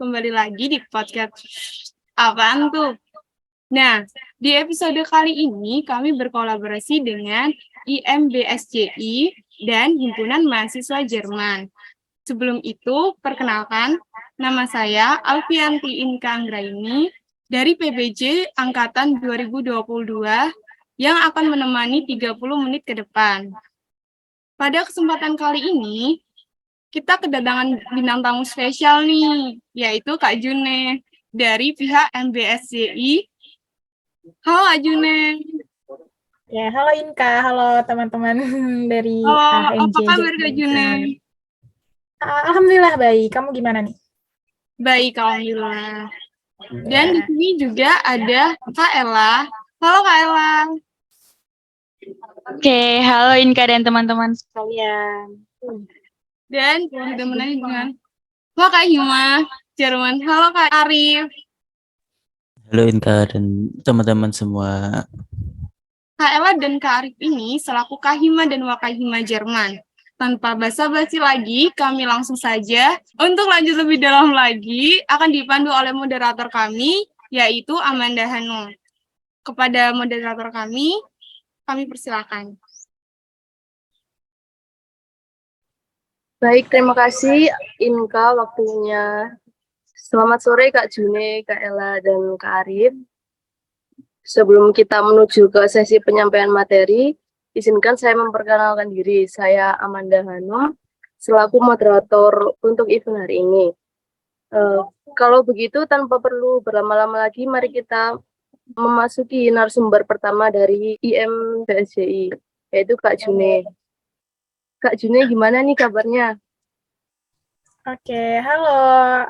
kembali lagi di podcast Apaan Tuh? Nah, di episode kali ini kami berkolaborasi dengan IMBSJI dan Himpunan Mahasiswa Jerman. Sebelum itu, perkenalkan, nama saya Alfianti Inka Anggraini dari PBJ Angkatan 2022 yang akan menemani 30 menit ke depan. Pada kesempatan kali ini, kita kedatangan bintang tamu spesial nih, yaitu Kak June dari pihak MBSJI. Halo Kak June. Ya, halo Inka, halo teman-teman dari Halo, apa HMJ kabar Kak June? Alhamdulillah baik. Kamu gimana nih? Baik, alhamdulillah. Dan di sini juga ada Kak Ella. Halo Kak Ella. Oke, halo Inka dan teman-teman sekalian. Dan juga menanya dengan Halo Kak Hima, Jerman. Halo Kak Arif. Halo Inka dan teman-teman semua. Kak Ella dan Kak Arif ini selaku Kahima dan Wakahima Jerman. Tanpa basa-basi lagi, kami langsung saja untuk lanjut lebih dalam lagi akan dipandu oleh moderator kami, yaitu Amanda Hanum. Kepada moderator kami persilakan. Baik, terima kasih Inka waktunya. Selamat sore Kak June, Kak Ella, dan Kak Arif. Sebelum kita menuju ke sesi penyampaian materi, izinkan saya memperkenalkan diri. Saya Amanda Hanum, selaku moderator untuk event hari ini. Kalau begitu, tanpa perlu berlama-lama lagi, mari kita memasuki narasumber pertama dari IMBSJI, yaitu Kak June. Kak June, gimana nih kabarnya? Oke, halo.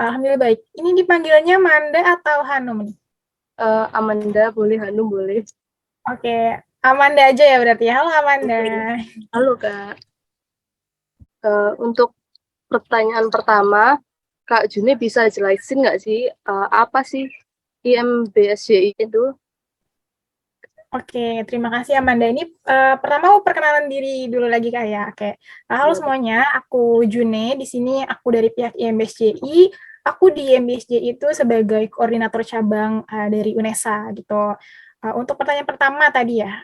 Alhamdulillah baik. Ini dipanggilnya Manda atau Hanum nih? Amanda, boleh, Hanum boleh. Oke, Amanda aja ya berarti. Halo Amanda. Halo Kak. Untuk pertanyaan pertama, Kak June bisa jelasin nggak sih apa sih IMBSJI itu? Oke, terima kasih Amanda. Ini pertama mau perkenalan diri dulu lagi Kak ya. Oke. Halo semuanya, aku June. Di sini aku dari pihak IMBSJI. Aku di IMBSJI itu sebagai koordinator cabang dari UNESA gitu. Untuk pertanyaan pertama tadi ya,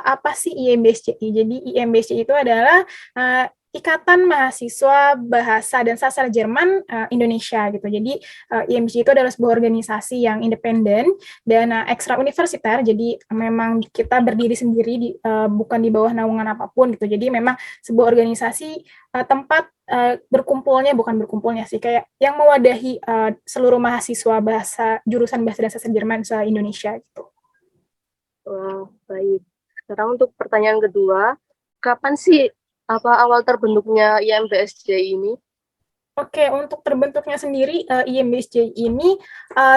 apa sih IMBSJI? Jadi IMBSJI itu adalah Ikatan Mahasiswa Bahasa dan Sastra Jerman Indonesia gitu. Jadi IMBSJI itu adalah sebuah organisasi yang independen dan ekstra universiter, jadi memang kita berdiri sendiri, bukan di bawah naungan apapun gitu. Jadi memang sebuah organisasi tempat bukan berkumpulnya sih, kayak yang mewadahi seluruh mahasiswa jurusan bahasa dan sastra Jerman se-Indonesia gitu. Wah, baik. Sekarang untuk pertanyaan kedua, kapan sih awal terbentuknya IMBSJI ini? Oke, untuk terbentuknya sendiri, IMBSJI ini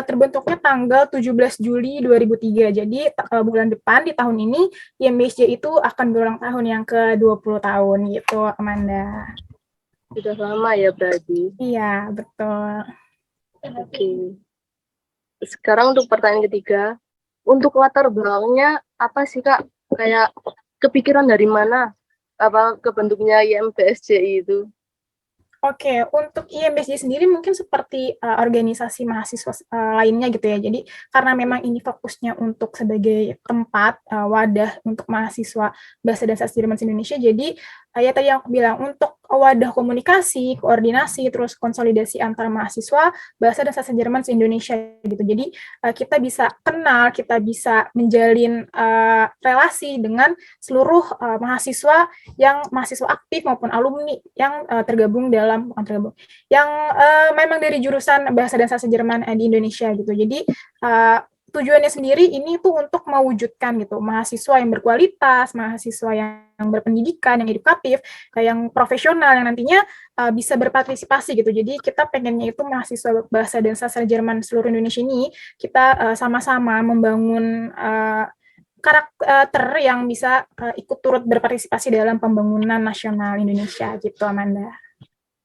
terbentuknya tanggal 17 Juli 2003. Jadi bulan depan di tahun ini, IMBSJI itu akan berulang tahun yang ke-20 tahun gitu, Amanda. Sudah lama ya berarti? Iya, betul. Oke. Sekarang untuk pertanyaan ketiga, untuk latar belakangnya apa sih Kak? Kayak kepikiran dari mana kebentuknya IMBSJI itu? Oke, untuk IMBSJI sendiri mungkin seperti organisasi mahasiswa lainnya gitu ya. Jadi karena memang ini fokusnya untuk sebagai tempat wadah untuk mahasiswa bahasa dan sastra Jerman Indonesia. Jadi ya tadi yang aku bilang untuk wadah komunikasi, koordinasi, terus konsolidasi antara mahasiswa bahasa dan sastra Jerman Indonesia gitu. Jadi kita bisa kenal, kita bisa menjalin relasi dengan seluruh mahasiswa aktif maupun alumni yang tergabung yang memang dari jurusan bahasa dan sastra Jerman di Indonesia gitu. Jadi tujuannya sendiri ini tuh untuk mewujudkan gitu mahasiswa yang berkualitas, mahasiswa yang berpendidikan, yang edukatif, yang profesional, yang nantinya bisa berpartisipasi gitu. Jadi kita pengennya itu mahasiswa bahasa dan sastra Jerman seluruh Indonesia ini kita sama-sama membangun karakter yang bisa ikut turut berpartisipasi dalam pembangunan nasional Indonesia gitu, Amanda.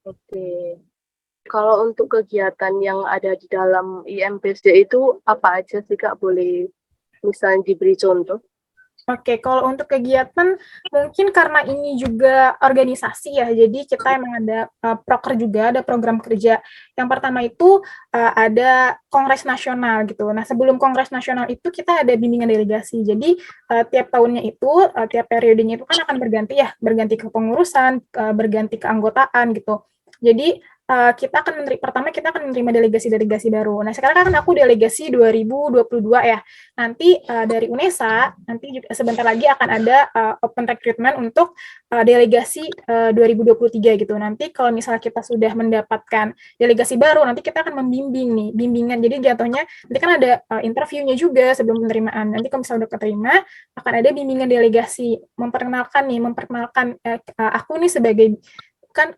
Oke. Kalau untuk kegiatan yang ada di dalam IMBSJI itu apa aja sih Kak? Boleh misalnya diberi contoh? Oke, kalau untuk kegiatan mungkin karena ini juga organisasi ya, jadi kita emang ada proker juga, ada program kerja. Yang pertama itu ada Kongres Nasional gitu. Nah, sebelum Kongres Nasional itu kita ada bimbingan delegasi. Jadi tiap tahunnya itu, tiap periodenya itu kan akan berganti ya, berganti kepengurusan, berganti keanggotaan gitu. Jadi kita akan menerima delegasi-delegasi baru. Nah, sekarang kan aku delegasi 2022 ya. Nanti dari UNESA, nanti juga sebentar lagi akan ada open recruitment untuk delegasi 2023 gitu. Nanti kalau misalnya kita sudah mendapatkan delegasi baru, nanti kita akan membimbing nih, bimbingan. Jadi jatuhnya, nanti kan ada interviewnya juga sebelum penerimaan. Nanti kalau misalnya udah keterima, akan ada bimbingan delegasi, memperkenalkan aku nih sebagai kan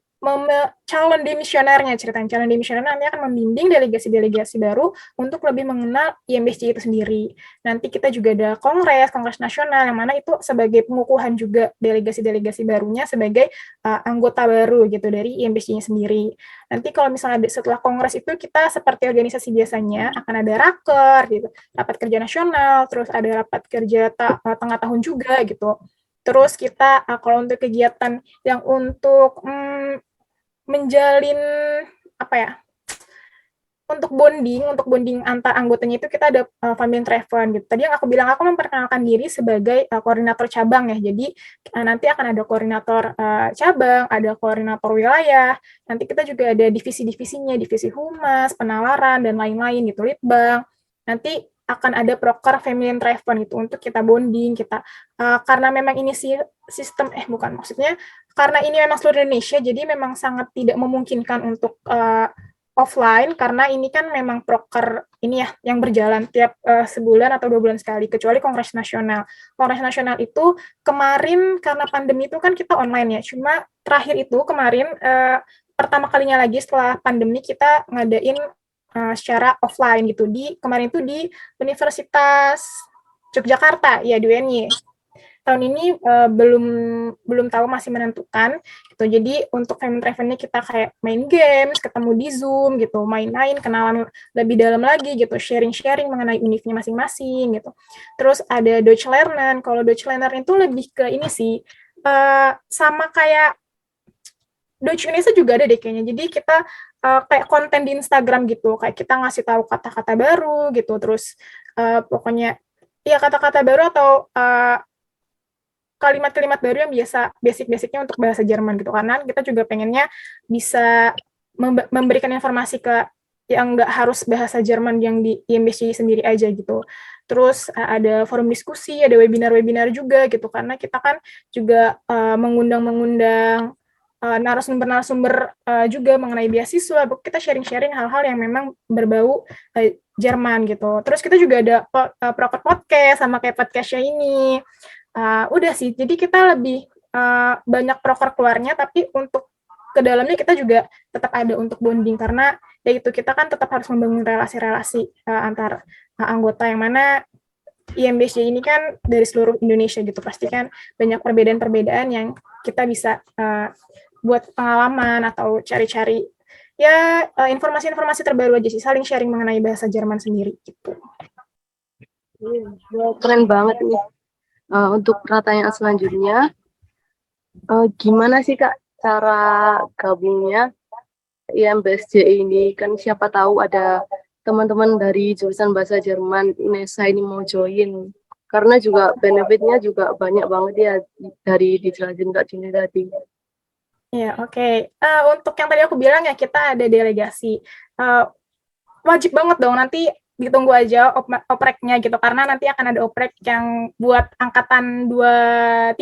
calon demisionernya, ceritain calon demisioner nanti akan membimbing delegasi-delegasi baru untuk lebih mengenal IMBSJ itu sendiri. Nanti kita juga ada kongres nasional, yang mana itu sebagai pengukuhan juga delegasi-delegasi barunya sebagai anggota baru gitu dari IMBSJ-nya sendiri. Nanti kalau misalnya setelah kongres itu kita seperti organisasi biasanya akan ada raker gitu, rapat kerja nasional, terus ada rapat kerja tengah tahun juga gitu. Terus kita kalau untuk kegiatan yang untuk menjalin untuk bonding antar anggotanya itu kita ada family travel gitu. Tadi yang aku bilang aku memperkenalkan diri sebagai koordinator cabang ya. Jadi nanti akan ada koordinator cabang, ada koordinator wilayah. Nanti kita juga ada divisi-divisinya, divisi humas, penalaran dan lain-lain gitu, litbang. Nanti akan ada proker family travel gitu untuk kita bonding, kita karena memang ini sistem maksudnya karena ini memang seluruh Indonesia, jadi memang sangat tidak memungkinkan untuk offline, karena ini kan memang proker ini ya, yang berjalan tiap sebulan atau 2 bulan sekali, kecuali Kongres Nasional. Kongres Nasional itu kemarin, karena pandemi itu kan kita online ya, cuma terakhir itu kemarin, pertama kalinya lagi setelah pandemi, kita ngadain secara offline gitu, kemarin itu di Universitas Yogyakarta, ya di UNY. Tahun ini belum tahu, masih menentukan gitu. Jadi untuk family travel-nya kita kayak main games, ketemu di Zoom gitu, main-main, kenalan lebih dalam lagi gitu, sharing-sharing mengenai univnya masing-masing gitu. Terus ada Deutsche Lernen. Kalau Deutsche Lernen itu lebih ke ini sih, sama kayak Deutsche Indonesia juga ada deh kayaknya. Jadi kita kayak konten di Instagram gitu, kayak kita ngasih tahu kata-kata baru gitu, terus pokoknya ya kata-kata baru atau kalimat-kalimat baru yang biasa basic-basicnya untuk bahasa Jerman gitu, karena kita juga pengennya bisa memberikan informasi ke yang nggak harus bahasa Jerman yang di IMBSJ sendiri aja gitu. Terus ada forum diskusi, ada webinar-webinar juga gitu, karena kita kan juga mengundang narasumber-narasumber juga mengenai beasiswa, kita sharing-sharing hal-hal yang memang berbau Jerman gitu. Terus kita juga ada proker podcast sama kayak podcastnya ini. Udah sih, jadi kita lebih banyak proker keluarnya, tapi untuk ke dalamnya kita juga tetap ada untuk bonding, karena ya itu kita kan tetap harus membangun relasi-relasi antar anggota, yang mana IMBSJ ini kan dari seluruh Indonesia gitu, pasti kan banyak perbedaan-perbedaan yang kita bisa buat pengalaman atau cari-cari ya informasi-informasi terbaru aja sih, saling sharing mengenai bahasa Jerman sendiri gitu. Keren banget nih. Untuk pertanyaan selanjutnya, gimana sih Kak cara gabungnya IMBSJ ini? Kan siapa tahu ada teman-teman dari jurusan bahasa Jerman UNESA ini mau join. Karena juga benefitnya juga banyak banget ya dari dijelasin Kak Juni tadi. Ya, oke. Untuk yang tadi aku bilang ya, kita ada delegasi. Wajib banget dong, nanti ditunggu aja opreknya gitu, karena nanti akan ada oprek yang buat angkatan 2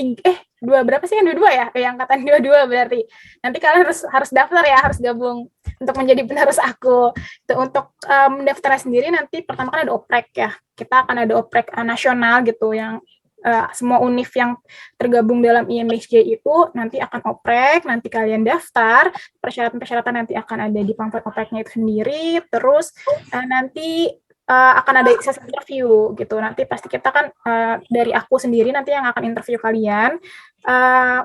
berapa sih, yang 22 ya? Angkatan 22 berarti. Nanti kalian harus daftar ya, harus gabung untuk menjadi penerus aku. Untuk mendaftarnya sendiri nanti pertama kan ada oprek ya. Kita akan ada oprek nasional gitu, yang semua univ yang tergabung dalam IMBSJ itu nanti akan oprek, nanti kalian daftar, persyaratan-persyaratan nanti akan ada di pamflet opreknya itu sendiri, terus nanti akan ada sesi interview gitu. Nanti pasti kita kan dari aku sendiri nanti yang akan interview kalian.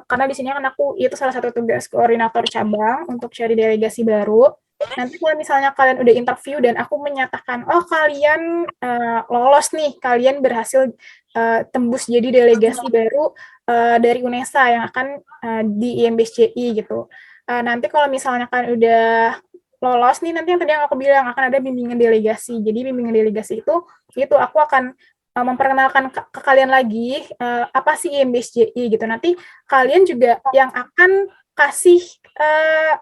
Karena di sini kan aku itu salah satu tugas koordinator cabang untuk cari delegasi baru. Nanti kalau misalnya kalian udah interview dan aku menyatakan, oh kalian lolos nih, kalian berhasil tembus jadi delegasi baru dari UNESA yang akan di IMBSJI gitu. Nanti kalau misalnya kalian udah lolos nih, nanti yang tadi yang aku bilang akan ada bimbingan delegasi. Jadi bimbingan delegasi itu aku akan memperkenalkan ke kalian lagi apa sih IMBSJI gitu. Nanti kalian juga yang akan kasih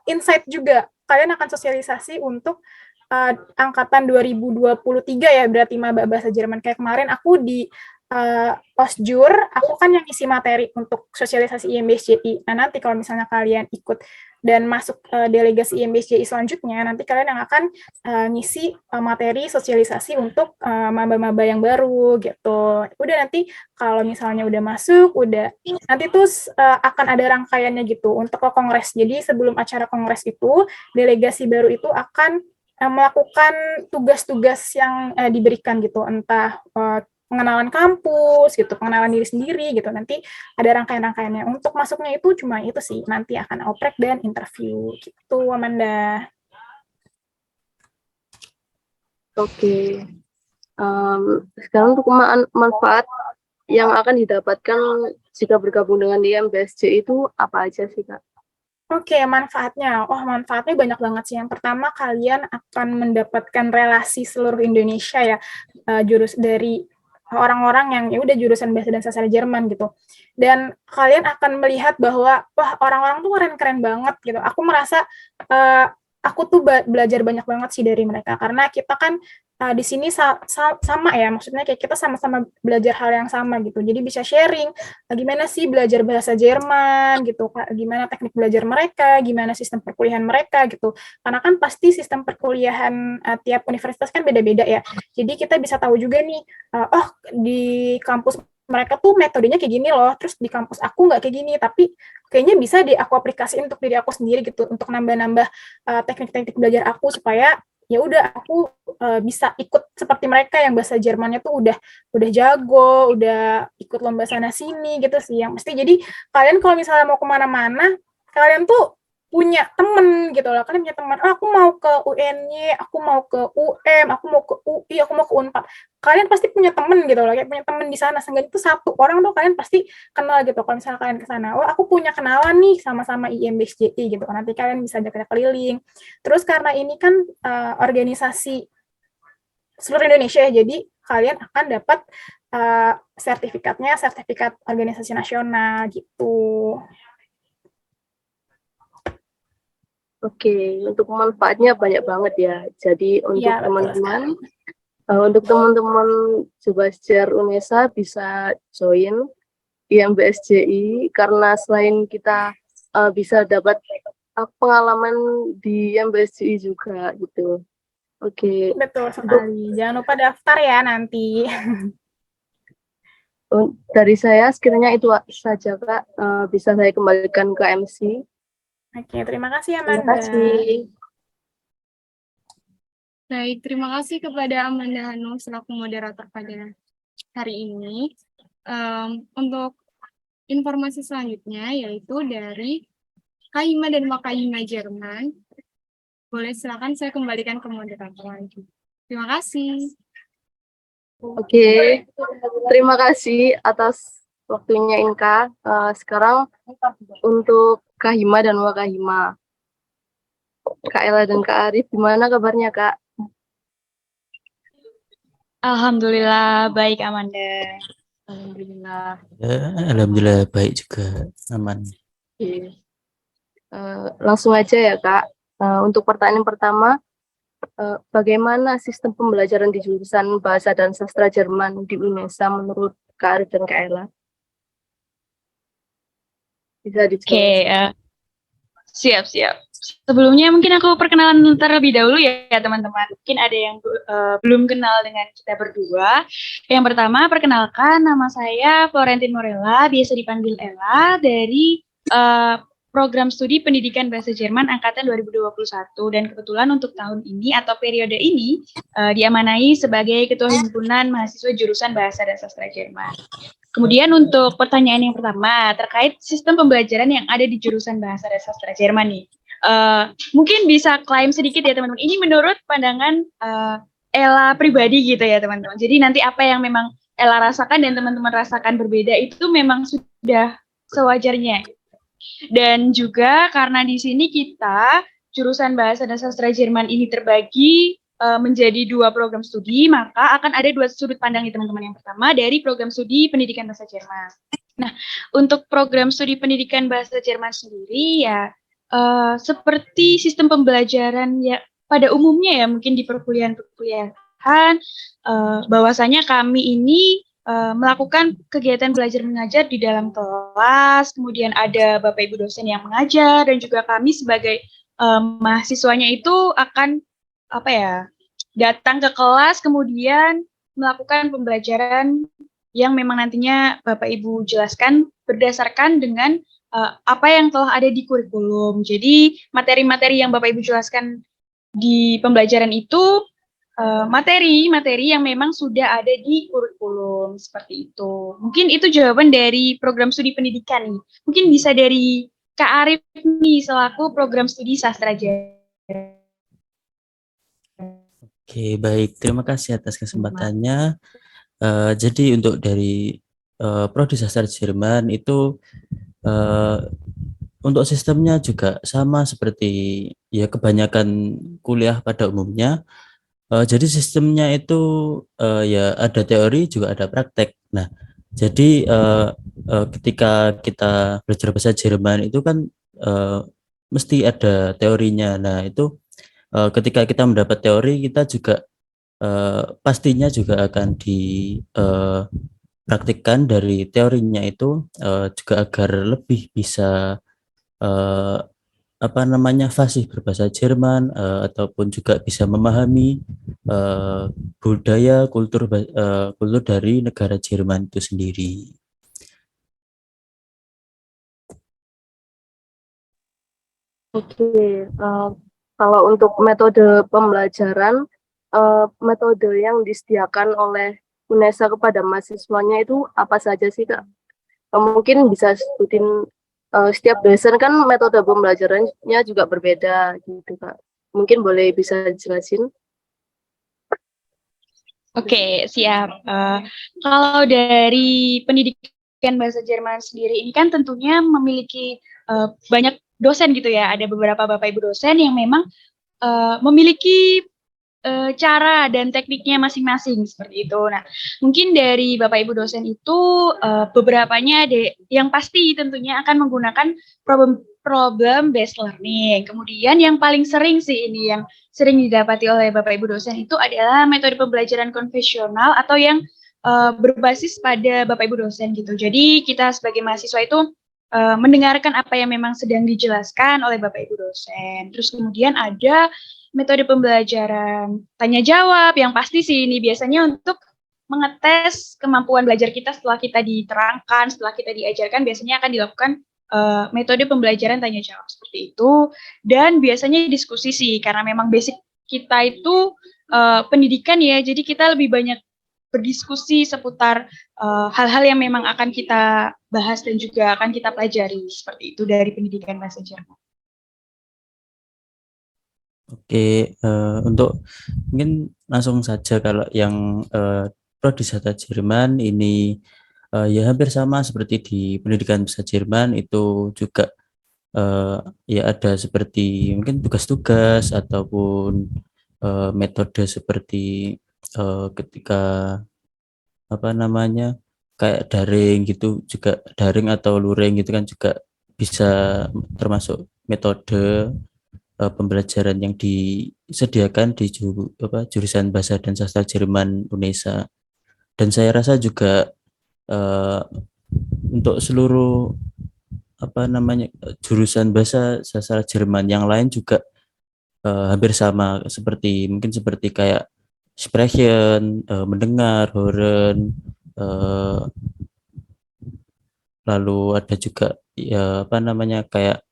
insight juga. Kalian akan sosialisasi untuk angkatan 2023 ya, berarti maba bahasa Jerman. Kayak kemarin aku di Osjur, aku kan yang isi materi untuk sosialisasi IMBSJI. Nah, nanti kalau misalnya kalian ikut dan masuk delegasi IMBSJI selanjutnya, nanti kalian yang akan ngisi materi sosialisasi untuk maba-maba yang baru gitu. Udah nanti kalau misalnya udah masuk, nanti tuh akan ada rangkaiannya gitu untuk ke kongres. Jadi sebelum acara kongres itu, delegasi baru itu akan melakukan tugas-tugas yang diberikan gitu, entah pengenalan kampus gitu, pengenalan diri sendiri gitu. Nanti ada rangkaian-rangkaiannya. Untuk masuknya itu cuma itu sih, nanti akan oprek dan interview gitu, Amanda. Oke. Sekarang untuk manfaat yang akan didapatkan jika bergabung dengan IMBSJI itu apa aja sih, Kak? Oke, manfaatnya. Manfaatnya banyak banget sih. Yang pertama, kalian akan mendapatkan relasi seluruh Indonesia ya, jurus dari orang-orang yang ya udah jurusan bahasa dan sastra Jerman gitu. Dan kalian akan melihat bahwa wah orang-orang tuh keren-keren banget gitu. Aku merasa aku tuh belajar banyak banget sih dari mereka karena kita kan di sini sama ya, maksudnya kayak kita sama-sama belajar hal yang sama gitu. Jadi bisa sharing gimana sih belajar bahasa Jerman gitu, gimana teknik belajar mereka, gimana sistem perkuliahan mereka gitu. Karena kan pasti sistem perkuliahan tiap universitas kan beda-beda ya. Jadi kita bisa tahu juga nih, di kampus mereka tuh metodenya kayak gini loh, terus di kampus aku nggak kayak gini, tapi kayaknya bisa deh aku aplikasiin untuk diri aku sendiri gitu, untuk nambah-nambah teknik-teknik belajar aku supaya ya udah aku bisa ikut seperti mereka yang bahasa Jermannya tuh udah jago, udah ikut lomba sana sini gitu sih yang mesti. Jadi kalian kalau misalnya mau kemana-mana, kalian tuh punya temen gitu loh. Kalian punya teman, aku mau ke UNY, aku mau ke UM, aku mau ke UI, aku mau ke Unpad. Kalian pasti punya temen gitu loh, kayak punya temen di sana. Seenggaknya itu satu orang tuh kalian pasti kenal gitu. Kalau misalnya kalian ke sana, aku punya kenalan nih sama-sama IMBSJI gitu. Nanti kalian bisa ajak keliling. Terus karena ini kan organisasi seluruh Indonesia ya, jadi kalian akan dapat sertifikatnya, sertifikat organisasi nasional gitu. Oke, untuk manfaatnya banyak banget ya. Jadi untuk Iya, teman-teman, Subasjar UNESA bisa join IMBSJI karena selain kita bisa dapat pengalaman di IMBSJI juga gitu. Oke. Betul sekali. Jangan lupa daftar ya nanti. Dari saya sekiranya itu saja, Kak. Bisa saya kembalikan ke MC. Oke, terima kasih Terima Amanda. kasih. Baik, terima kasih kepada Amanda Hanum selaku moderator pada hari ini. Untuk informasi selanjutnya yaitu dari Kahima dan Wakahima Jerman. Boleh silakan saya kembalikan ke moderator lagi. Terima kasih. Oke, terima kasih atas waktunya Inka. Sekarang untuk Kahima dan Wakahima. Kak Ella dan Kak Arif, gimana kabarnya, Kak? Alhamdulillah baik Amanda. Alhamdulillah. Alhamdulillah baik juga, aman. Oke. Langsung aja ya, Kak. Untuk pertanyaan pertama, bagaimana sistem pembelajaran di jurusan Bahasa dan Sastra Jerman di UNESA menurut Kak Arif dan Kak Ella? Bisa dijawab. Oke, siap. Sebelumnya mungkin aku perkenalan terlebih dahulu ya teman-teman. Mungkin ada yang belum kenal dengan kita berdua. Yang pertama, perkenalkan nama saya Florentin Morella, biasa dipanggil Ella, dari program studi pendidikan bahasa Jerman angkatan 2021 dan kebetulan untuk tahun ini atau periode ini diamanai sebagai Ketua Himpunan Mahasiswa Jurusan Bahasa dan Sastra Jerman. Kemudian untuk pertanyaan yang pertama terkait sistem pembelajaran yang ada di jurusan Bahasa dan Sastra Jerman nih. Mungkin bisa klaim sedikit ya teman-teman. Ini menurut pandangan Ella pribadi gitu ya teman-teman. Jadi nanti apa yang memang Ella rasakan dan teman-teman rasakan berbeda itu memang sudah sewajarnya. Dan juga karena di sini kita jurusan Bahasa dan Sastra Jerman ini terbagi menjadi 2 program studi, maka akan ada 2 sudut pandang nih teman-teman. Yang pertama dari program studi pendidikan bahasa Jerman. Nah, untuk program studi pendidikan bahasa Jerman sendiri ya seperti sistem pembelajaran ya pada umumnya ya mungkin di perkuliahan bahwasanya kami ini melakukan kegiatan belajar mengajar di dalam kelas, kemudian ada Bapak Ibu dosen yang mengajar dan juga kami sebagai mahasiswanya itu akan datang ke kelas kemudian melakukan pembelajaran yang memang nantinya Bapak Ibu jelaskan berdasarkan dengan apa yang telah ada di kurikulum. Jadi materi-materi yang Bapak Ibu jelaskan di pembelajaran itu materi-materi yang memang sudah ada di kurikulum seperti itu. Mungkin itu jawaban dari program studi pendidikan nih. Mungkin bisa dari Kak Arif nih selaku program studi sastra Jerman. Oke, baik. Terima kasih atas kesempatannya. Jadi untuk dari Prodi Sastra Jerman itu untuk sistemnya juga sama seperti ya kebanyakan kuliah pada umumnya. Jadi sistemnya itu ya ada teori juga ada praktek. Nah, jadi ketika kita belajar bahasa Jerman itu kan mesti ada teorinya. Nah, itu ketika kita mendapat teori kita juga pastinya juga akan dipraktikkan dari teorinya itu juga agar lebih bisa fasih berbahasa Jerman ataupun juga bisa memahami budaya kultur dari negara Jerman itu sendiri. Oke, kalau untuk metode pembelajaran, metode yang disediakan oleh UNESA kepada mahasiswanya itu apa saja sih, Kak? Mungkin bisa sebutin setiap dosen kan metode pembelajarannya juga berbeda gitu, Kak. Mungkin boleh bisa jelasin? Oke, siap. Kalau dari pendidikan bahasa Jerman sendiri ini kan tentunya memiliki banyak dosen gitu ya. Ada beberapa Bapak Ibu dosen yang memang memiliki cara dan tekniknya masing-masing seperti itu. Nah, mungkin dari Bapak Ibu dosen itu beberapanya yang pasti tentunya akan menggunakan problem based learning. Kemudian yang paling sering sih ini yang sering didapati oleh Bapak Ibu dosen itu adalah metode pembelajaran konvensional atau yang berbasis pada Bapak Ibu dosen gitu. Jadi kita sebagai mahasiswa itu mendengarkan apa yang memang sedang dijelaskan oleh Bapak Ibu dosen. Terus kemudian ada metode pembelajaran tanya jawab yang pasti sih ini biasanya untuk mengetes kemampuan belajar kita setelah kita diterangkan, setelah kita diajarkan biasanya akan dilakukan metode pembelajaran tanya jawab seperti itu dan biasanya diskusi sih karena memang basic kita itu pendidikan ya jadi kita lebih banyak berdiskusi seputar hal-hal yang memang akan kita bahas dan juga akan kita pelajari seperti itu dari pendidikan bahasa Jerman. Oke, untuk mungkin langsung saja kalau yang Prodi Sastra Jerman ini ya hampir sama seperti di pendidikan bahasa Jerman itu juga ya ada seperti mungkin tugas-tugas ataupun metode seperti ketika kayak daring gitu juga daring atau luring gitu kan juga bisa termasuk metode pembelajaran yang disediakan di jurusan Bahasa dan Sastra Jerman UNESA. Dan saya rasa juga untuk seluruh jurusan Bahasa Sastra Jerman yang lain juga hampir sama seperti kayak Sprechen, mendengar, hören, lalu ada juga ya kayak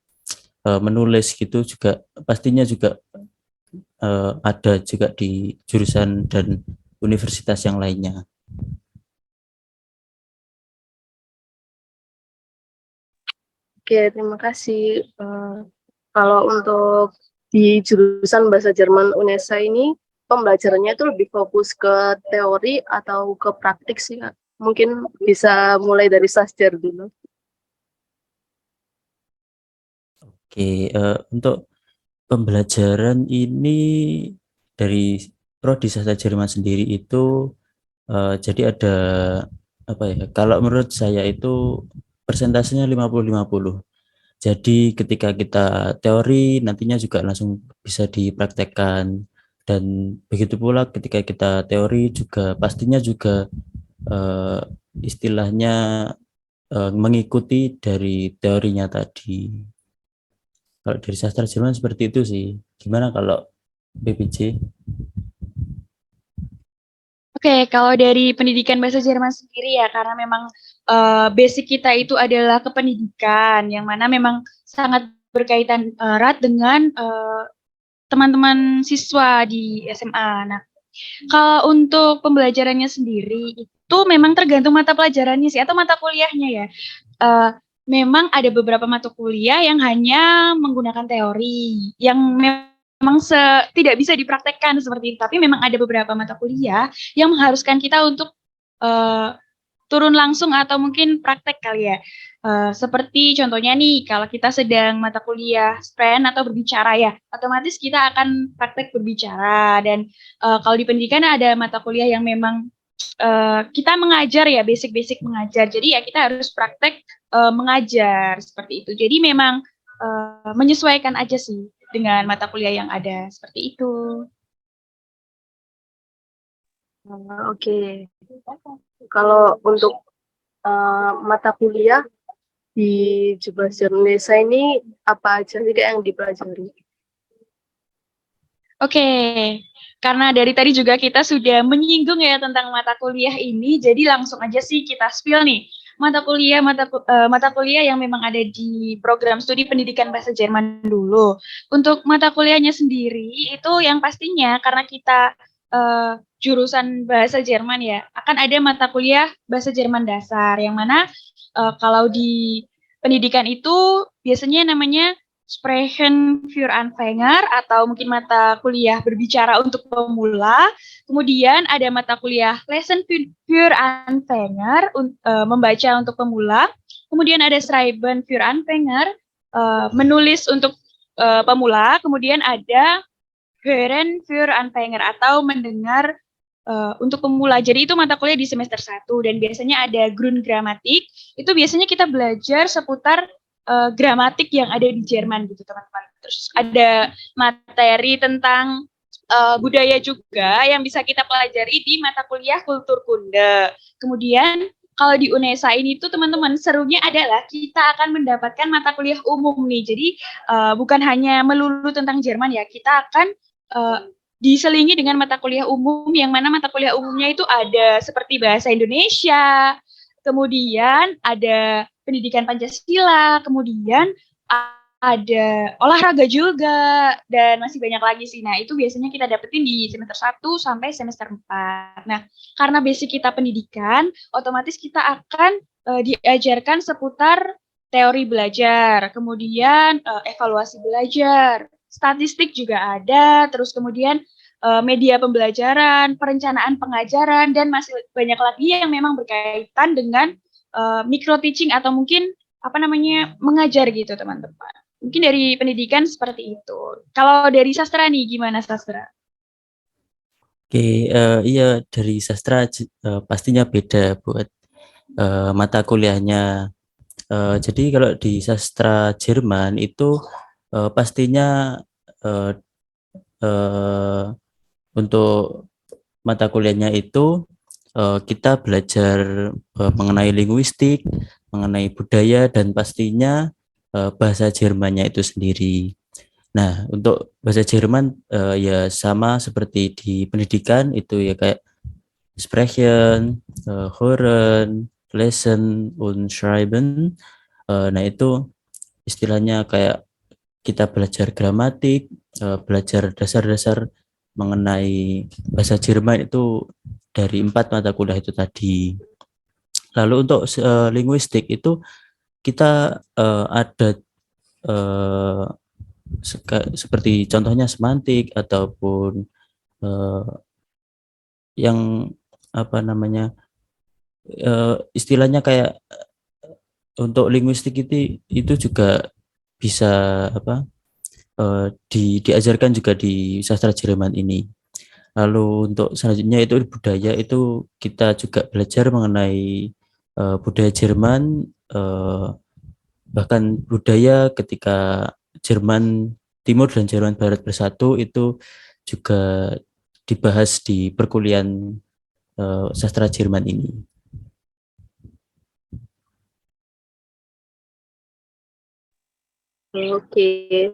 menulis gitu juga pastinya juga ada juga di jurusan dan universitas yang lainnya. Oke, terima kasih. Kalau untuk di jurusan bahasa Jerman UNESA ini, pembelajarannya itu lebih fokus ke teori atau ke praktik sih, Kak? Mungkin bisa mulai dari Sasjer dulu. Oke, untuk pembelajaran ini dari Prodi Sastra Jerman sendiri itu jadi ada apa ya? Kalau menurut saya itu persentasenya 50-50. Jadi ketika kita teori nantinya juga langsung bisa dipraktekkan dan begitu pula ketika kita teori juga pastinya juga eh, istilahnya mengikuti dari teorinya tadi. Kalau dari sastra Jerman seperti itu sih. Gimana kalau BPJ? Oke, kalau dari pendidikan bahasa Jerman sendiri ya, karena memang basic kita itu adalah kependidikan, yang mana memang sangat berkaitan erat dengan teman-teman siswa di SMA. Nah, kalau untuk pembelajarannya sendiri itu memang tergantung mata pelajarannya sih atau mata kuliahnya ya. Eh, Memang ada beberapa mata kuliah yang hanya menggunakan teori, yang memang tidak bisa dipraktekkan seperti itu. Tapi memang ada beberapa mata kuliah yang mengharuskan kita untuk eh, turun langsung atau mungkin praktek kali ya. Seperti contohnya nih, kalau kita sedang mata kuliah sprint atau berbicara ya, otomatis kita akan praktek berbicara. Dan kalau di pendidikan ada mata kuliah yang memang kita mengajar ya, basic-basic mengajar. Jadi ya kita harus praktek mengajar seperti itu. Jadi memang menyesuaikan aja sih dengan mata kuliah yang ada seperti itu. Oke. Kalau untuk mata kuliah di Bahasa Indonesia ini apa aja sih Kak yang dipelajari? Oke, karena dari tadi juga kita sudah menyinggung ya tentang mata kuliah ini, jadi langsung aja sih kita spill nih mata kuliah yang memang ada di program studi pendidikan bahasa Jerman dulu. Untuk mata kuliahnya sendiri itu yang pastinya karena kita jurusan bahasa Jerman ya, akan ada mata kuliah bahasa Jerman dasar yang mana kalau di pendidikan itu biasanya namanya Sprechen für Anfänger atau mungkin mata kuliah berbicara untuk pemula. Kemudian ada mata kuliah Lesen für Anfänger, membaca untuk pemula. Kemudian ada Schreiben für Anfänger, menulis untuk pemula. Kemudian ada Hören für Anfänger atau mendengar untuk pemula. Jadi itu mata kuliah di semester 1 dan biasanya ada Grundgrammatik. Itu biasanya kita belajar seputar gramatik yang ada di Jerman gitu teman-teman. Terus ada materi tentang budaya juga yang bisa kita pelajari di mata kuliah kultur kunde. Kemudian kalau di UNESA ini tuh teman-teman serunya adalah kita akan mendapatkan mata kuliah umum nih. Jadi bukan hanya melulu tentang Jerman ya, kita akan diselingi dengan mata kuliah umum yang mana mata kuliah umumnya itu ada seperti bahasa Indonesia, kemudian ada pendidikan Pancasila, kemudian ada olahraga juga, dan masih banyak lagi sih. Nah, itu biasanya kita dapetin di semester 1 sampai semester 4. Nah, karena basic kita pendidikan, otomatis kita akan diajarkan seputar teori belajar, kemudian evaluasi belajar, statistik juga ada, terus kemudian media pembelajaran, perencanaan pengajaran, dan masih banyak lagi yang memang berkaitan dengan micro teaching atau mungkin apa namanya mengajar gitu teman-teman. Mungkin dari pendidikan seperti itu. Kalau dari sastra nih gimana sastra? Oke, iya dari sastra pastinya beda buat mata kuliahnya. Jadi kalau di sastra Jerman itu pastinya eh, eh, untuk mata kuliahnya itu kita belajar mengenai linguistik, mengenai budaya dan pastinya bahasa Jermannya itu sendiri. Nah, untuk bahasa Jerman ya sama seperti di pendidikan itu ya kayak Sprechen, Hören, Lesen, und Schreiben. Nah, itu istilahnya kayak kita belajar gramatik, belajar dasar-dasar mengenai bahasa Jerman itu dari 4 mata kuliah itu tadi. Lalu untuk linguistik itu kita ada eh, seperti contohnya semantik ataupun eh, yang apa namanya istilahnya kayak untuk linguistik itu juga bisa apa diajarkan juga di sastra Jerman ini. Lalu untuk selanjutnya itu budaya, itu kita juga belajar mengenai budaya Jerman, bahkan budaya ketika Jerman Timur dan Jerman Barat bersatu itu juga dibahas di perkuliahan sastra Jerman ini. Oke.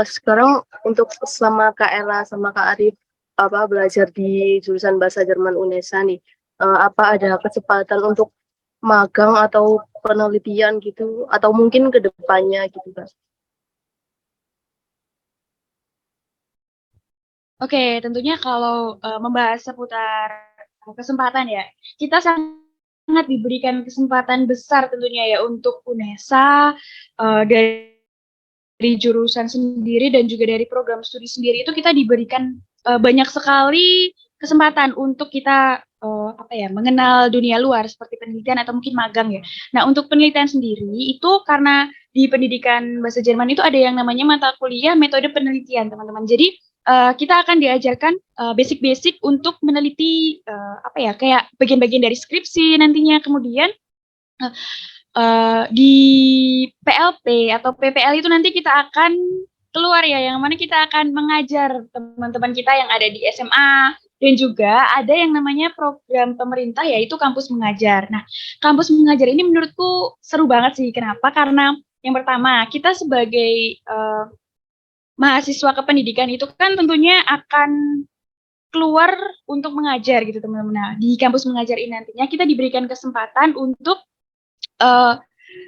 Sekarang untuk sama Kak Ella sama Kak Arif belajar di jurusan bahasa Jerman UNESA nih, apa ada kesempatan untuk magang atau penelitian gitu, atau mungkin ke depannya gitu Kak? Oke, tentunya kalau membahas seputar kesempatan ya, kita sangat diberikan kesempatan besar tentunya ya untuk UNESA dari jurusan sendiri dan juga dari program studi sendiri itu kita diberikan banyak sekali kesempatan untuk kita mengenal dunia luar seperti penelitian atau mungkin magang ya. Nah, untuk penelitian sendiri itu karena di pendidikan bahasa Jerman itu ada yang namanya mata kuliah metode penelitian, teman-teman. Jadi kita akan diajarkan basic-basic untuk meneliti kayak bagian-bagian dari skripsi nantinya. Kemudian di PLP atau PPL itu nanti kita akan keluar ya, yang mana kita akan mengajar teman-teman kita yang ada di SMA, dan juga ada yang namanya program pemerintah yaitu kampus mengajar. Nah, kampus mengajar ini menurutku seru banget sih. Kenapa? Karena yang pertama, kita sebagai mahasiswa kependidikan itu kan tentunya akan keluar untuk mengajar gitu teman-teman. Nah, di kampus mengajar ini nantinya kita diberikan kesempatan untuk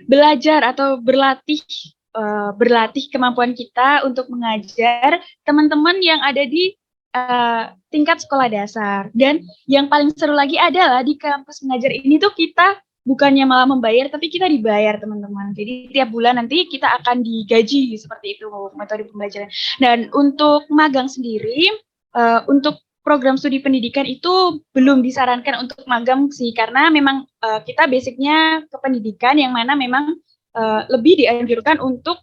belajar atau berlatih kemampuan kita untuk mengajar teman-teman yang ada di tingkat sekolah dasar. Dan yang paling seru lagi adalah di kampus mengajar ini tuh kita bukannya malah membayar, tapi kita dibayar teman-teman. Jadi tiap bulan nanti kita akan digaji, seperti itu metode pembelajaran. Dan untuk magang sendiri, untuk program studi pendidikan itu belum disarankan untuk magang sih, karena memang kita basicnya ke pendidikan yang mana memang lebih dianjurkan untuk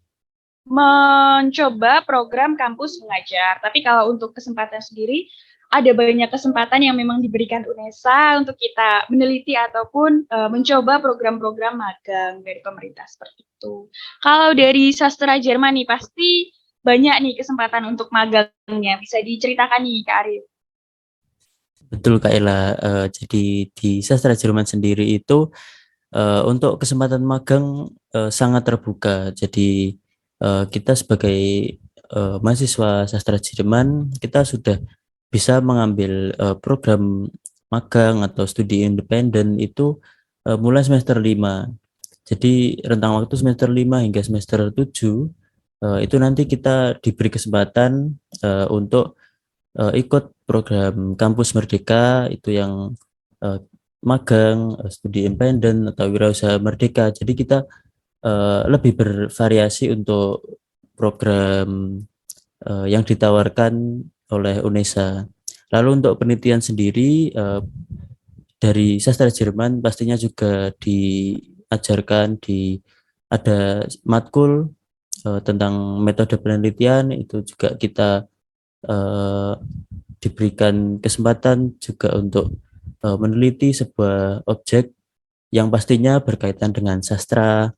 mencoba program kampus mengajar. Tapi kalau untuk kesempatan sendiri, ada banyak kesempatan yang memang diberikan UNESA untuk kita meneliti ataupun mencoba program-program magang dari pemerintah seperti itu. Kalau dari sastra Jerman nih, pasti banyak nih kesempatan untuk magangnya. Bisa diceritakan nih, Kak Arif. Betul Kak Ella, jadi di sastra Jerman sendiri itu untuk kesempatan magang sangat terbuka. Jadi kita sebagai mahasiswa sastra Jerman, kita sudah bisa mengambil program magang atau studi independen itu mulai semester 5. Jadi rentang waktu semester 5 hingga semester 7 itu nanti kita diberi kesempatan untuk ikut program Kampus Merdeka, itu yang magang, studi independen atau wirausaha merdeka. Jadi kita lebih bervariasi untuk program yang ditawarkan oleh UNESA. Lalu untuk penelitian sendiri dari sastra Jerman pastinya juga diajarkan ada matkul tentang metode penelitian, itu juga kita diberikan kesempatan juga untuk meneliti sebuah objek yang pastinya berkaitan dengan sastra.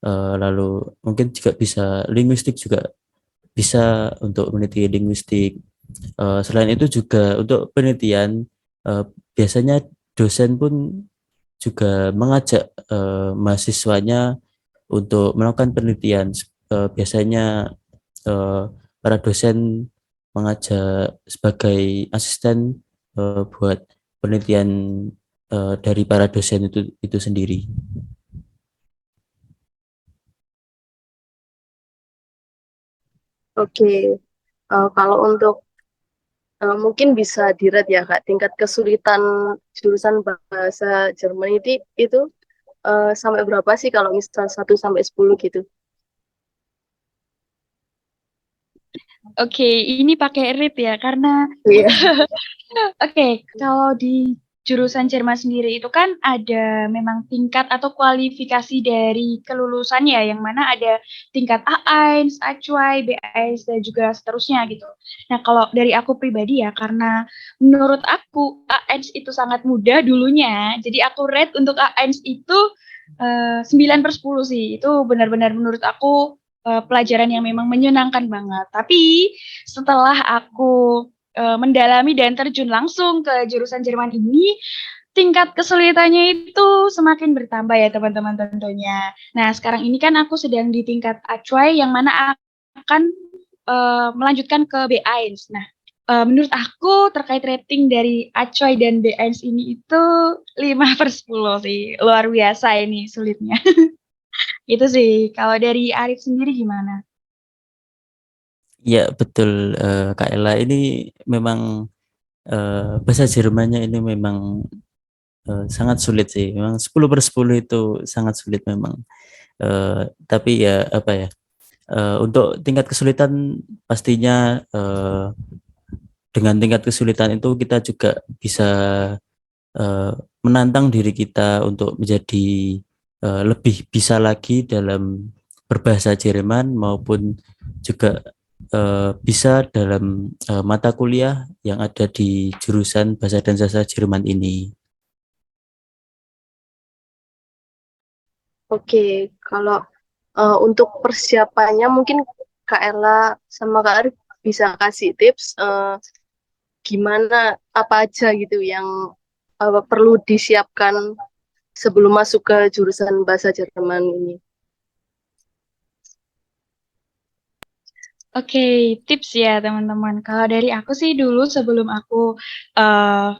Lalu mungkin juga bisa linguistik, juga bisa untuk meneliti linguistik. Selain itu juga untuk penelitian biasanya dosen pun juga mengajak mahasiswanya untuk melakukan penelitian. Biasanya para dosen mengajak sebagai asisten buat penelitian dari para dosen itu sendiri. Oke, kalau untuk mungkin bisa di-rate ya Kak, tingkat kesulitan jurusan bahasa Jerman itu sampai berapa sih kalau misal 1 sampai 10 gitu? Oke, ini pakai rate ya karena Iya. oke, kalau di jurusan Jerman sendiri itu kan ada memang tingkat atau kualifikasi dari kelulusannya yang mana ada tingkat A1, A2, B1 dan juga seterusnya gitu. Nah, kalau dari aku pribadi ya karena menurut aku A1 itu sangat mudah dulunya. Jadi aku rate untuk A1 itu 9/10 sih. Itu benar-benar menurut aku pelajaran yang memang menyenangkan banget. Tapi setelah aku mendalami dan terjun langsung ke jurusan Jerman ini, tingkat kesulitannya itu semakin bertambah ya teman-teman tentunya. Nah, sekarang ini kan aku sedang di tingkat A2 yang mana akan melanjutkan ke B1. Nah, menurut aku terkait rating dari A2 dan B1 ini itu 5/10 sih. Luar biasa ini sulitnya. Itu sih. Kalau dari Arif sendiri gimana? Ya betul, Kak Ella, ini memang bahasa Jermannya ini memang sangat sulit sih. Memang 10/10 itu sangat sulit memang. Tapi ya apa ya? Untuk tingkat kesulitan pastinya dengan tingkat kesulitan itu kita juga bisa eh, menantang diri kita untuk menjadi lebih bisa lagi dalam berbahasa Jerman maupun juga bisa dalam mata kuliah yang ada di jurusan bahasa dan sastra Jerman ini. Oke, kalau untuk persiapannya mungkin Kak Ella sama Kak Arif bisa kasih tips gimana apa aja gitu yang perlu disiapkan sebelum masuk ke jurusan bahasa Jerman ini. Oke, tips ya teman-teman. Kalau dari aku sih dulu sebelum aku eh,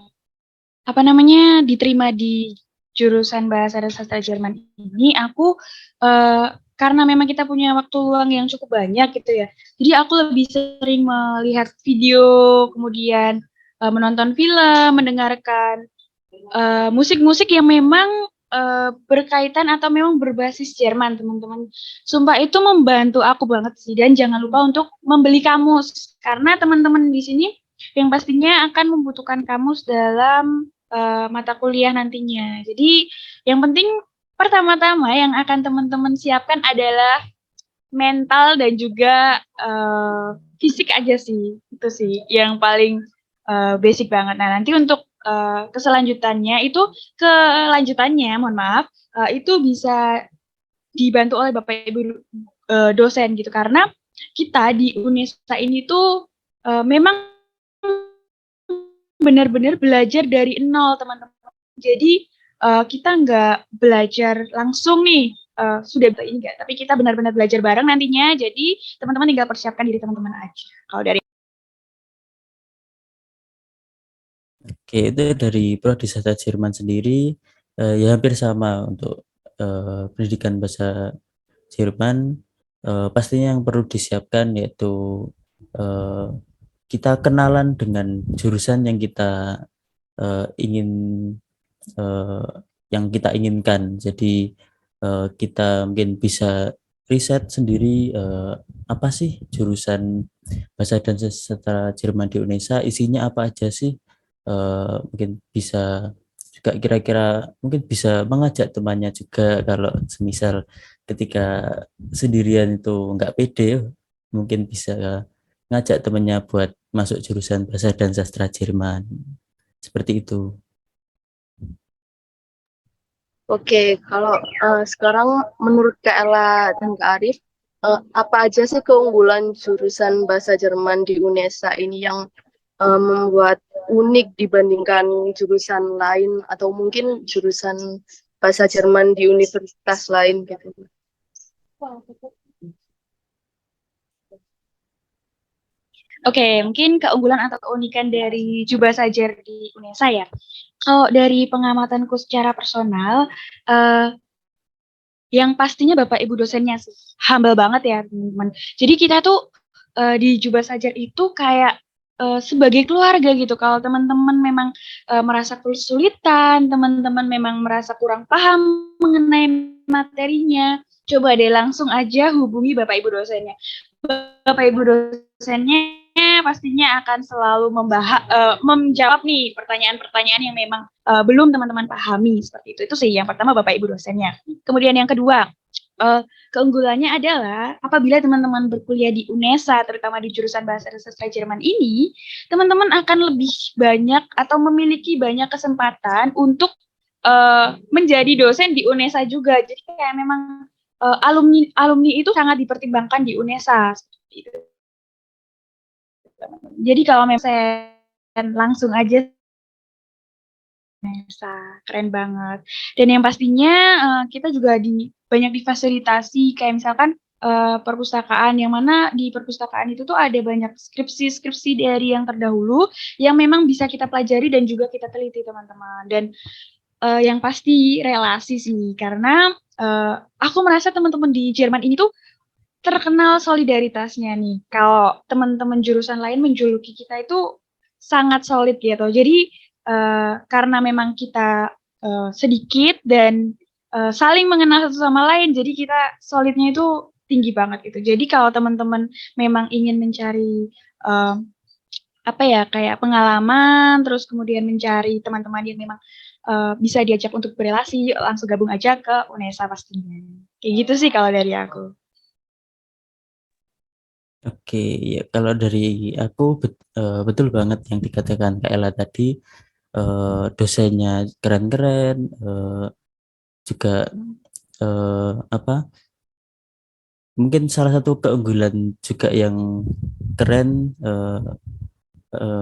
apa namanya diterima di jurusan bahasa dan sastra Jerman ini, aku eh, karena memang kita punya waktu luang yang cukup banyak gitu ya. Jadi aku lebih sering melihat video, kemudian menonton film, mendengarkan musik-musik yang memang berkaitan atau memang berbasis Jerman, teman-teman. Sumpah itu membantu aku banget sih. Dan jangan lupa untuk membeli kamus. Karena teman-teman di sini yang pastinya akan membutuhkan kamus dalam mata kuliah nantinya. Jadi yang penting pertama-tama yang akan teman-teman siapkan adalah mental dan juga fisik aja sih. Itu sih yang paling basic banget. Nah, nanti untuk kelanjutannya, mohon maaf, itu bisa dibantu oleh Bapak Ibu dosen gitu karena kita di UNESA ini tuh memang benar-benar belajar dari nol teman-teman. Jadi kita nggak belajar langsung nih sudah bisa ini enggak, tapi kita benar-benar belajar bareng nantinya. Jadi teman-teman tinggal persiapkan diri teman-teman aja. Kalau dari Oke, itu dari Prodi Sastra Jerman sendiri ya hampir sama untuk pendidikan bahasa Jerman. Pastinya yang perlu disiapkan yaitu eh, kita kenalan dengan jurusan yang kita ingin eh, yang kita inginkan. Jadi kita mungkin bisa riset sendiri apa sih jurusan bahasa dan sastra Jerman di Indonesia, isinya apa aja sih. Mungkin bisa juga kira-kira mungkin bisa mengajak temannya juga kalau semisal ketika sendirian itu nggak pede, mungkin bisa ngajak temannya buat masuk jurusan bahasa dan sastra Jerman. Seperti itu. Oke, kalau sekarang menurut Kak Ella dan Kak Arif, apa aja sih keunggulan jurusan bahasa Jerman di UNESA ini yang membuat unik dibandingkan jurusan lain atau mungkin jurusan bahasa Jerman di universitas lain gitu? Oke, mungkin keunggulan atau keunikan dari Jubah Sajar di UNESA ya. Kalau dari pengamatanku secara personal, yang pastinya Bapak Ibu dosennya sih humble banget ya teman-teman. Jadi kita tuh di Jubah Sajar itu kayak sebagai keluarga gitu. Kalau teman-teman memang merasa kesulitan, teman-teman memang merasa kurang paham mengenai materinya, coba deh langsung aja hubungi Bapak Ibu dosennya. Bapak Ibu dosennya pastinya akan selalu menjawab nih pertanyaan-pertanyaan yang memang belum teman-teman pahami seperti itu. Itu sih yang pertama Bapak Ibu dosennya. Kemudian yang kedua, keunggulannya adalah apabila teman-teman berkuliah di UNESA, terutama di jurusan Bahasa dan Sastra Jerman ini, teman-teman akan lebih banyak atau memiliki banyak kesempatan untuk menjadi dosen di UNESA juga. Jadi kayak memang alumni itu sangat dipertimbangkan di UNESA. Seperti itu. Jadi kalau memang saya langsung aja UNESA, keren banget. Dan yang pastinya kita juga banyak difasilitasi kayak misalkan perpustakaan, yang mana di perpustakaan itu tuh ada banyak skripsi dari yang terdahulu yang memang bisa kita pelajari dan juga kita teliti teman-teman. Dan yang pasti relasi sih, karena aku merasa teman-teman di Jerman ini tuh terkenal solidaritasnya nih. Kalau teman-teman jurusan lain menjuluki kita itu sangat solid gitu. Jadi karena memang kita sedikit dan saling mengenal satu sama lain, jadi kita solidnya itu tinggi banget gitu. Jadi kalau teman-teman memang ingin mencari apa ya, kayak pengalaman, terus kemudian mencari teman-teman yang memang bisa diajak untuk berelasi, langsung gabung aja ke UNESA pastinya. Kayak gitu sih kalau dari aku. Oke, ya kalau dari aku betul banget yang dikatakan Kak Ella tadi, dosennya keren-keren, juga apa? Mungkin salah satu keunggulan juga yang keren,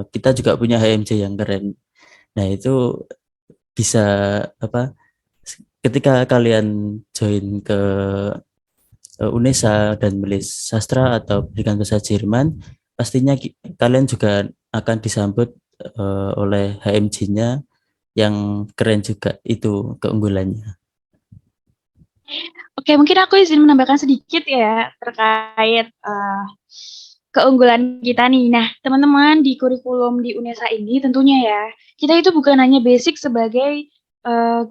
kita juga punya HMJ yang keren. Nah itu bisa apa? Ketika kalian join ke UNESA dan menulis sastra atau pendidikan bahasa Jerman, pastinya kalian juga akan disambut oleh HMJ-nya yang keren juga, itu keunggulannya. Oke, mungkin aku izin menambahkan sedikit ya terkait keunggulan kita nih. Nah, teman-teman di kurikulum di UNESA ini tentunya ya, kita itu bukan hanya basic sebagai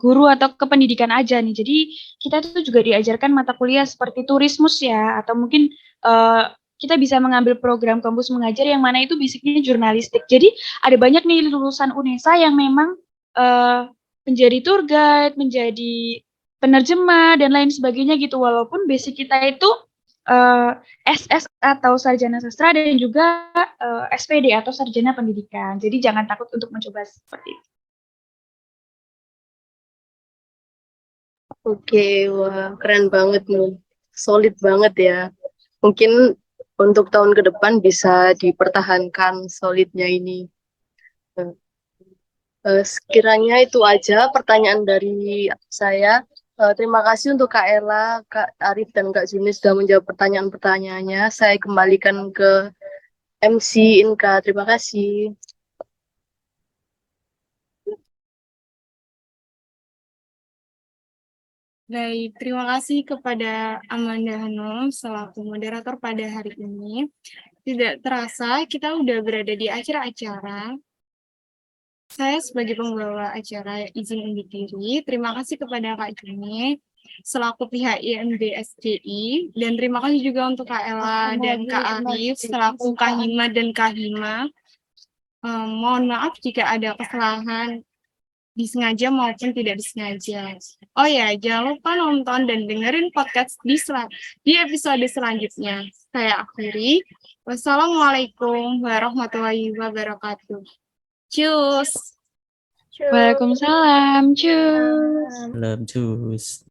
guru atau kependidikan aja nih. Jadi kita itu juga diajarkan mata kuliah seperti turismus ya, atau mungkin kita bisa mengambil program kampus mengajar yang mana itu basicnya jurnalistik. Jadi ada banyak nih lulusan UNESA yang memang menjadi tour guide, menjadi penerjemah dan lain sebagainya gitu. Walaupun basic kita itu SS atau sarjana sastra dan juga SPD atau sarjana pendidikan. Jadi jangan takut untuk mencoba seperti itu. Oke, wah keren banget nih. Solid banget ya. Mungkin untuk tahun ke depan bisa dipertahankan solidnya ini. Sekiranya itu aja pertanyaan dari saya. Terima kasih untuk Kak Ella, Kak Arif, dan Kak Juni sudah menjawab pertanyaan-pertanyaannya. Saya kembalikan ke MC Inka. Terima kasih. Baik, terima kasih kepada Amanda Hanum selaku moderator pada hari ini. Tidak terasa kita udah berada di akhir acara. Saya sebagai pembawa acara izin undur diri. Terima kasih kepada Kak Juni selaku pihak IMBSJI, dan terima kasih juga untuk Kak Ella dan Kak Arif selaku Kak Hima dan Kak Hima. Mohon maaf jika ada kesalahan disengaja maupun tidak disengaja. Oh ya, jangan lupa nonton dan dengerin podcast di episode selanjutnya. Saya akhiri. Wassalamualaikum warahmatullahi wabarakatuh. Cus. Waalaikumsalam. Cus. Salam, cus.